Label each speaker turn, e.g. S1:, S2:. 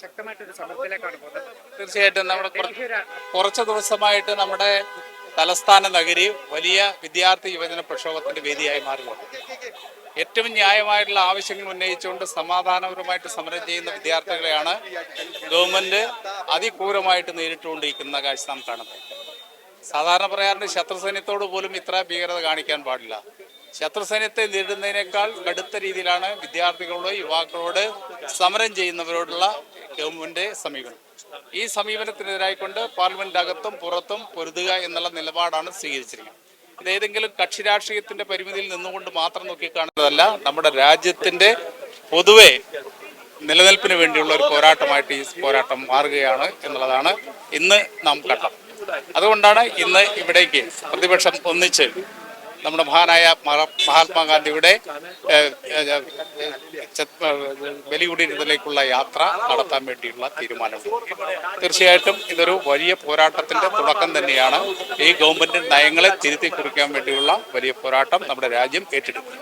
S1: ശക്തമായിട്ടൊരു സമരത്തിലേക്കാണ് പോകുന്നത്.
S2: തീർച്ചയായിട്ടും നമ്മുടെ കുറച്ച് ദിവസമായിട്ട് നമ്മുടെ തലസ്ഥാന നഗരി വലിയ വിദ്യാർത്ഥി യുവജന പ്രക്ഷോഭത്തിന്റെ വേദിയായി മാറുകയാണ്. ഏറ്റവും ന്യായമായിട്ടുള്ള ആവശ്യങ്ങൾ ഉന്നയിച്ചുകൊണ്ട് സമാധാനപരമായിട്ട് സമരം ചെയ്യുന്ന വിദ്യാർത്ഥികളെയാണ് ഗവൺമെന്റ് അതിക്രൂരമായിട്ട് നേരിട്ടുകൊണ്ടിരിക്കുന്ന കാഴ്ച നാം കാണുന്നത്. സാധാരണ പറയാറുണ്ട്, ശത്രുസൈന്യത്തോട് പോലും ഇത്ര ഭീകരത കാണിക്കാൻ പാടില്ല. ശത്രുസൈന്യത്തെ നേരിടുന്നതിനേക്കാൾ കടുത്ത രീതിയിലാണ് വിദ്യാർത്ഥികളോട് യുവാക്കളോട് സമരം ചെയ്യുന്നവരോടുള്ള ഗവൺമെന്റ് സമീപനം. ഈ സമീപനത്തിനെതിരായിക്കൊണ്ട് പാർലമെന്റ് അകത്തും പുറത്തും പൊരുതുക എന്നുള്ള നിലപാടാണ് സ്വീകരിച്ചിരിക്കുന്നത്. ഇത് ഏതെങ്കിലും കക്ഷി രാഷ്ട്രീയത്തിന്റെ പരിമിതിയിൽ നിന്നുകൊണ്ട് മാത്രം നോക്കിക്കാണുന്നതല്ല, നമ്മുടെ രാജ്യത്തിന്റെ പൊതുവെ നിലനിൽപ്പിന് വേണ്ടിയുള്ള ഒരു പോരാട്ടമായിട്ട് ഈ പോരാട്ടം മാറുകയാണ് എന്നുള്ളതാണ് ഇന്ന് നാം കണ്ടത്. അതുകൊണ്ടാണ് ഇന്ന് ഇവിടേക്ക് പ്രതിപക്ഷം ഒന്നിച്ച് നമ്മുടെ മഹാനായ മഹാത്മാഗാന്ധിയുടെ ബലികുടീരത്തിലേക്കുള്ള യാത്ര നടത്താൻ വേണ്ടിയുള്ള തീരുമാനമുണ്ട്. തീർച്ചയായിട്ടും ഇതൊരു വലിയ പോരാട്ടത്തിന്റെ തുടക്കം തന്നെയാണ്. ഈ ഗവൺമെന്റ് നയങ്ങളെ തിരുത്തി കുറിക്കാൻ വേണ്ടിയുള്ള വലിയ പോരാട്ടം നമ്മുടെ രാജ്യം ഏറ്റെടുക്കും.